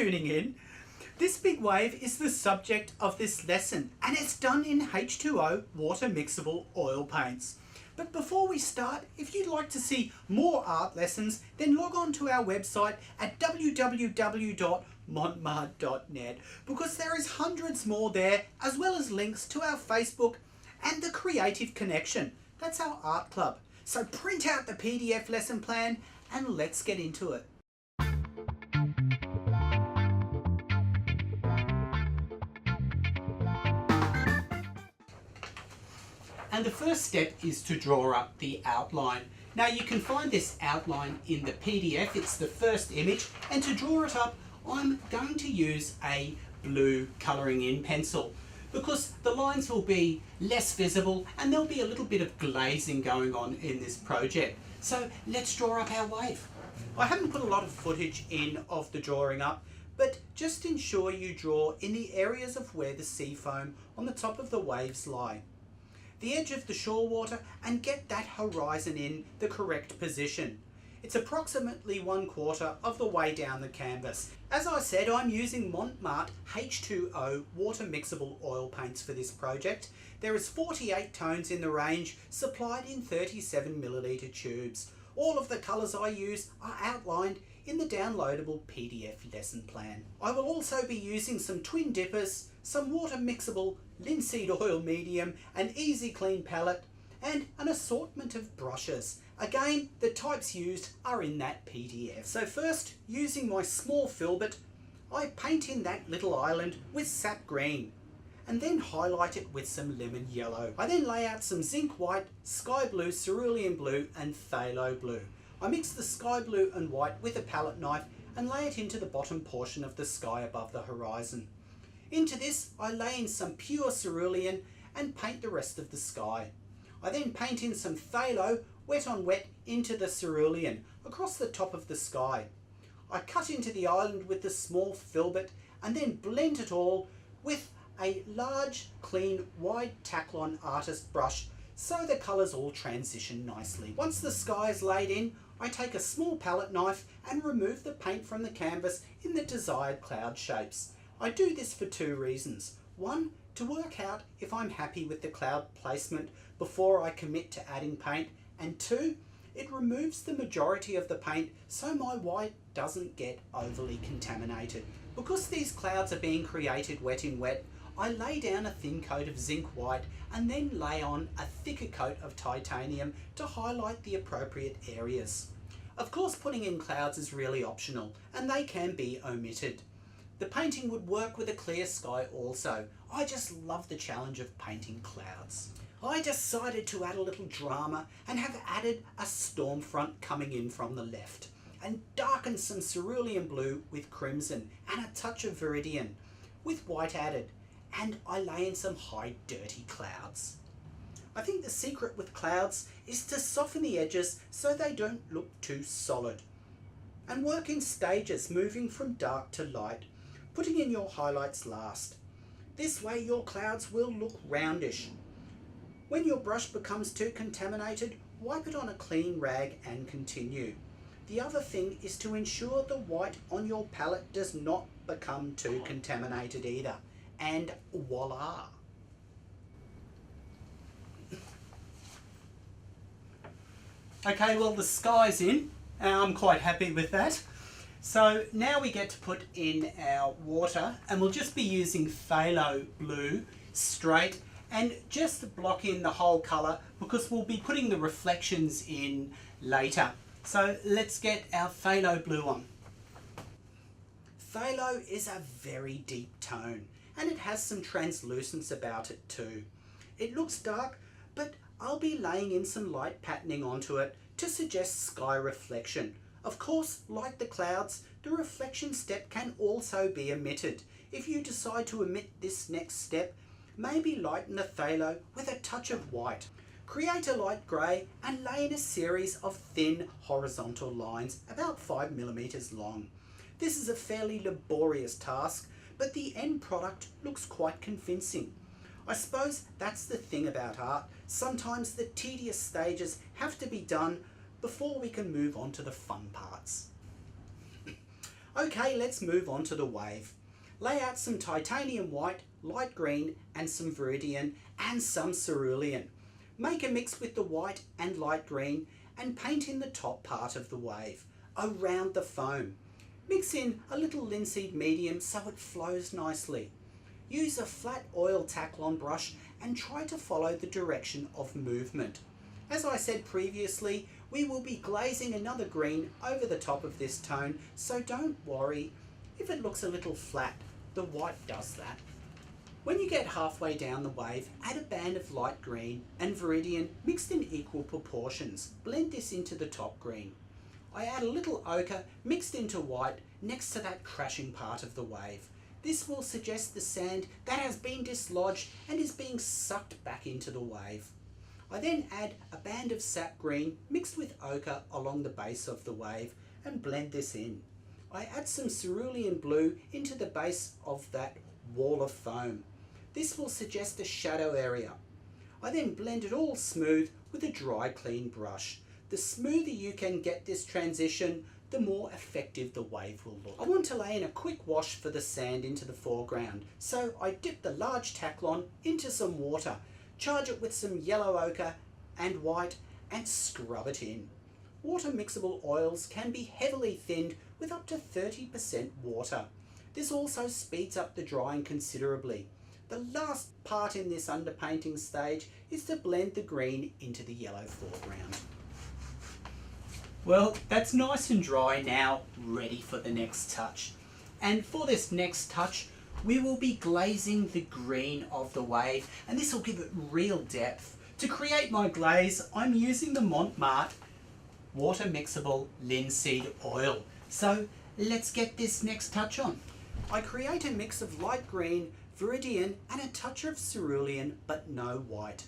tuning in. This big wave is the subject of this lesson and it's done in H2o water mixable oil paints. But before we start, if you'd like to see more art lessons, then log on to our website at www.montmarte.net because there is hundreds more there, as well as links to our Facebook and the Creative Connection. That's our art club. So print out the PDF lesson plan and let's get into it. And the first step is to draw up the outline. Now you can find this outline in the PDF, it's the first image, and to draw it up I'm going to use a blue colouring in pencil because the lines will be less visible and there'll be a little bit of glazing going on in this project. So let's draw up our wave. I haven't put a lot of footage in of the drawing up, but just ensure you draw in the areas of where the seafoam on the top of the waves lie, the edge of the shore water, and get that horizon in the correct position. It's approximately 1/4 of the way down the canvas. As I said, I'm using Mont H2o water mixable oil paints for this project. There is 48 tones in the range, supplied in 37ml tubes. All of the colours I use are outlined in the downloadable PDF lesson plan. I will also be using some twin dippers, some water mixable linseed oil medium, an easy clean palette, and an assortment of brushes. Again, the types used are in that PDF. So first, using my small filbert, I paint in that little island with sap green, and then highlight it with some lemon yellow. I then lay out some zinc white, sky blue, cerulean blue, and phthalo blue. I mix the sky blue and white with a palette knife and lay it into the bottom portion of the sky above the horizon. Into this, I lay in some pure cerulean and paint the rest of the sky. I then paint in some phthalo, wet on wet, into the cerulean, across the top of the sky. I cut into the island with the small filbert and then blend it all with a large, clean, wide Taklon artist brush so the colours all transition nicely. Once the sky is laid in, I take a small palette knife and remove the paint from the canvas in the desired cloud shapes. I do this for two reasons. One, to work out if I'm happy with the cloud placement before I commit to adding paint, and two, it removes the majority of the paint so my white doesn't get overly contaminated. Because these clouds are being created wet in wet, I lay down a thin coat of zinc white and then lay on a thicker coat of titanium to highlight the appropriate areas. Of course, putting in clouds is really optional and they can be omitted. The painting would work with a clear sky also. I just love the challenge of painting clouds. I decided to add a little drama and have added a storm front coming in from the left and darken some cerulean blue with crimson and a touch of viridian with white added, and I lay in some high dirty clouds. I think the secret with clouds is to soften the edges so they don't look too solid, and work in stages moving from dark to light, putting in your highlights last. This way your clouds will look roundish. When your brush becomes too contaminated, wipe it on a clean rag and continue. The other thing is to ensure the white on your palette does not become too contaminated either. And voila! Okay, well the sky's in, and I'm quite happy with that. So now we get to put in our water, and we'll just be using phthalo blue straight and just block in the whole colour because we'll be putting the reflections in later. So let's get our phthalo blue on. Phthalo is a very deep tone and it has some translucence about it too. It looks dark, but I'll be laying in some light patterning onto it to suggest sky reflection. Of course, like the clouds, the reflection step can also be omitted. If you decide to omit this next step, maybe lighten the phthalo with a touch of white. Create a light grey and lay in a series of thin horizontal lines about 5mm long. This is a fairly laborious task, but the end product looks quite convincing. I suppose that's the thing about art. Sometimes the tedious stages have to be done before we can move on to the fun parts. Okay, let's move on to the wave. Lay out some titanium white, light green and some viridian and some cerulean. Make a mix with the white and light green and paint in the top part of the wave, around the foam. Mix in a little linseed medium so it flows nicely. Use a flat oil Taklon brush and try to follow the direction of movement. As I said previously, we will be glazing another green over the top of this tone, so don't worry if it looks a little flat. The white does that. When you get halfway down the wave, add a band of light green and viridian mixed in equal proportions. Blend this into the top green. I add a little ochre mixed into white next to that crashing part of the wave. This will suggest the sand that has been dislodged and is being sucked back into the wave. I then add a band of sap green mixed with ochre along the base of the wave and blend this in. I add some cerulean blue into the base of that wall of foam. This will suggest a shadow area. I then blend it all smooth with a dry clean brush. The smoother you can get this transition, the more effective the wave will look. I want to lay in a quick wash for the sand into the foreground, so I dip the large Taklon into some water, charge it with some yellow ochre and white and scrub it in. Water mixable oils can be heavily thinned with up to 30% water. This also speeds up the drying considerably. The last part in this underpainting stage is to blend the green into the yellow foreground. Well, that's nice and dry now, ready for the next touch. And for this next touch, we will be glazing the green of the wave, and this will give it real depth. To create my glaze, I'm using the Mont water mixable linseed oil. So let's get this next touch on. I create a mix of light green, viridian and a touch of cerulean, but no white.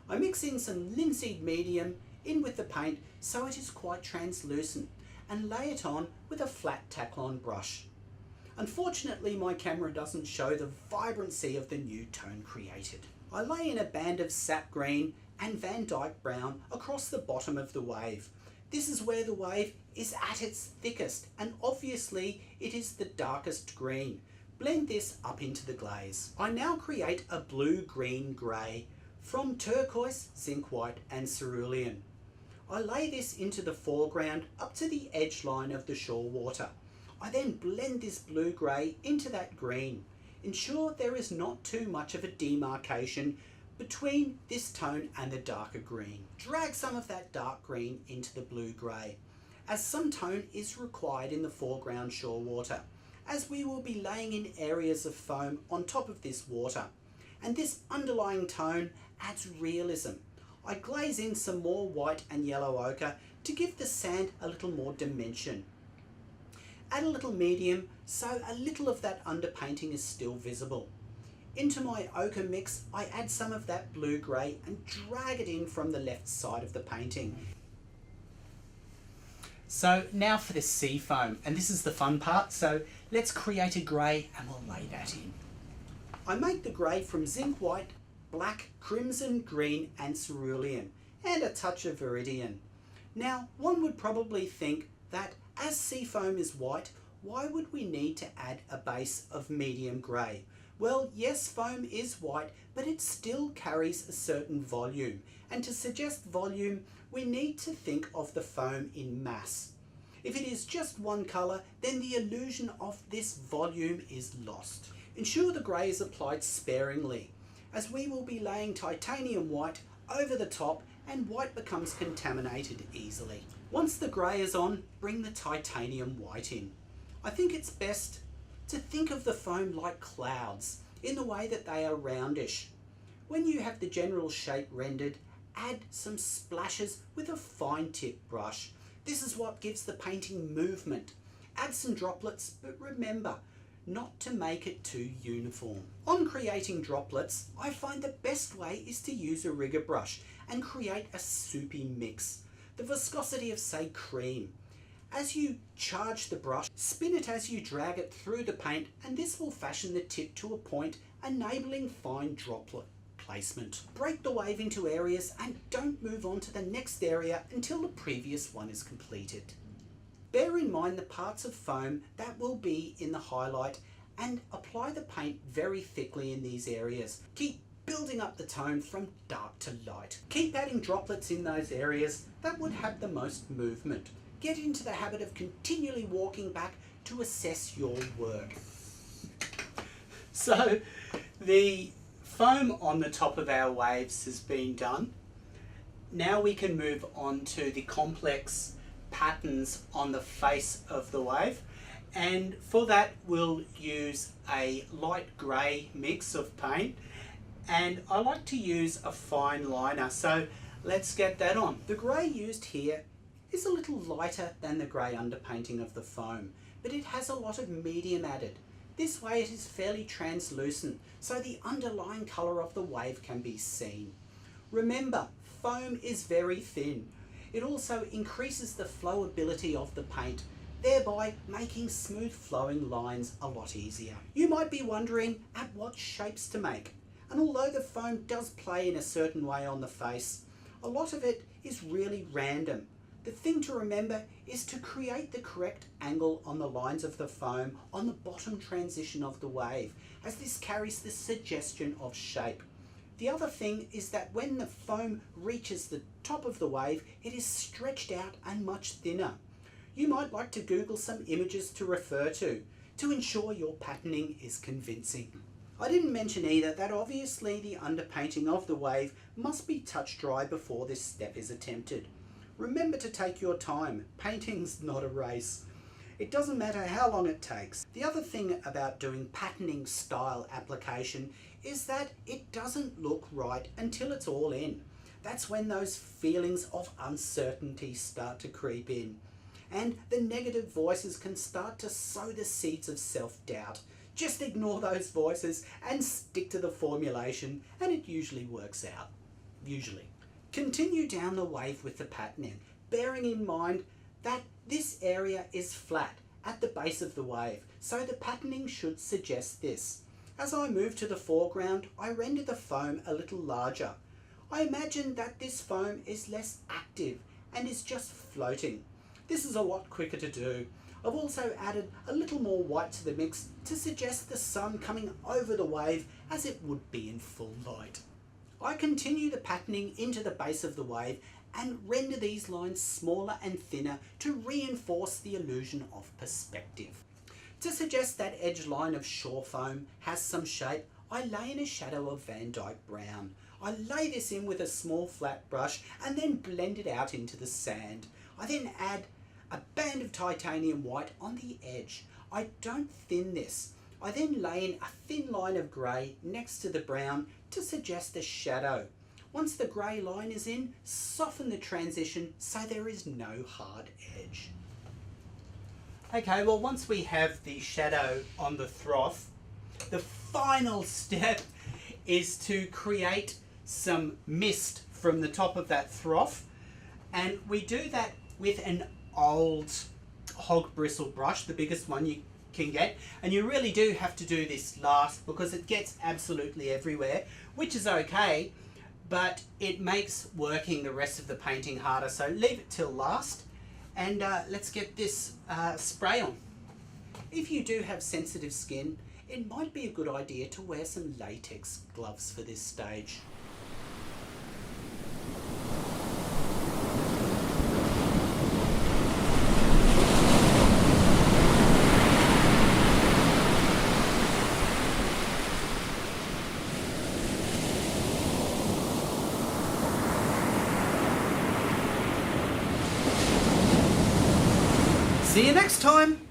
I mix in some linseed medium in with the paint so it is quite translucent and lay it on with a flat Taklon brush. Unfortunately, my camera doesn't show the vibrancy of the new tone created. I lay in a band of sap green and Van Dyke brown across the bottom of the wave. This is where the wave is at its thickest, and obviously it is the darkest green. Blend this up into the glaze. I now create a blue-green grey from turquoise, zinc white and cerulean. I lay this into the foreground up to the edge line of the shore water. I then blend this blue-grey into that green. Ensure there is not too much of a demarcation between this tone and the darker green. Drag some of that dark green into the blue-grey, as some tone is required in the foreground shore water, as we will be laying in areas of foam on top of this water, and this underlying tone adds realism. I glaze in some more white and yellow ochre to give the sand a little more dimension. Add a little medium so a little of that underpainting is still visible. Into my ochre mix, I add some of that blue-grey and drag it in from the left side of the painting. So now for the seafoam, and this is the fun part, so let's create a grey and we'll lay that in. I make the grey from zinc white, black, crimson, green and cerulean, and a touch of viridian. Now, one would probably think that as seafoam is white, why would we need to add a base of medium grey? Well, yes, foam is white, but it still carries a certain volume. And to suggest volume, we need to think of the foam in mass. If it is just one colour, then the illusion of this volume is lost. Ensure the grey is applied sparingly, as we will be laying titanium white over the top and white becomes contaminated easily. Once the grey is on, bring the titanium white in. I think it's best to think of the foam like clouds in the way that they are roundish. When you have the general shape rendered, add some splashes with a fine tip brush. This is what gives the painting movement. Add some droplets, but remember not to make it too uniform. On creating droplets, I find the best way is to use a rigger brush and create a soupy mix. The viscosity of, say, cream. As you charge the brush, spin it as you drag it through the paint, and this will fashion the tip to a point, enabling fine droplet placement. Break the wave into areas and don't move on to the next area until the previous one is completed. Bear in mind the parts of foam that will be in the highlight and apply the paint very thickly in these areas. Keep building up the tone from dark to light. Keep adding droplets in those areas that would have the most movement. Get into the habit of continually walking back to assess your work. So the foam on the top of our waves has been done. Now we can move on to the complex patterns on the face of the wave, and for that we'll use a light grey mix of paint, and I like to use a fine liner, so let's get that on. The grey used here is a little lighter than the grey underpainting of the foam, but it has a lot of medium added. This way it is fairly translucent, so the underlying colour of the wave can be seen. Remember, foam is very thin. It also increases the flowability of the paint, thereby making smooth flowing lines a lot easier. You might be wondering at what shapes to make, and although the foam does play in a certain way on the face, a lot of it is really random. The thing to remember is to create the correct angle on the lines of the foam on the bottom transition of the wave, as this carries the suggestion of shape. The other thing is that when the foam reaches the top of the wave, it is stretched out and much thinner. You might like to Google some images to refer to ensure your patterning is convincing. I didn't mention either that obviously the underpainting of the wave must be touch dry before this step is attempted. Remember to take your time. Painting's not a race. It doesn't matter how long it takes. The other thing about doing patterning style application is that it doesn't look right until it's all in. That's when those feelings of uncertainty start to creep in, and the negative voices can start to sow the seeds of self-doubt. Just ignore those voices and stick to the formulation, and it usually works out. Usually. Continue down the wave with the patterning, bearing in mind that this area is flat at the base of the wave, so the patterning should suggest this. As I move to the foreground, I render the foam a little larger. I imagine that this foam is less active and is just floating. This is a lot quicker to do. I've also added a little more white to the mix to suggest the sun coming over the wave as it would be in full light. I continue the patterning into the base of the wave and render these lines smaller and thinner to reinforce the illusion of perspective. To suggest that edge line of shore foam has some shape, I lay in a shadow of Van Dyke Brown. I lay this in with a small flat brush and then blend it out into the sand. I then add a band of titanium white on the edge. I don't thin this. I then lay in a thin line of grey next to the brown to suggest a shadow. Once the grey line is in, soften the transition so there is no hard edge. Okay, well once we have the shadow on the froth, the final step is to create some mist from the top of that froth, and we do that with an old hog bristle brush, the biggest one you can get, and you really do have to do this last because it gets absolutely everywhere, which is okay, but it makes working the rest of the painting harder, so leave it till last, and let's get this spray on. If you do have sensitive skin, it might be a good idea to wear some latex gloves for this stage. See you next time!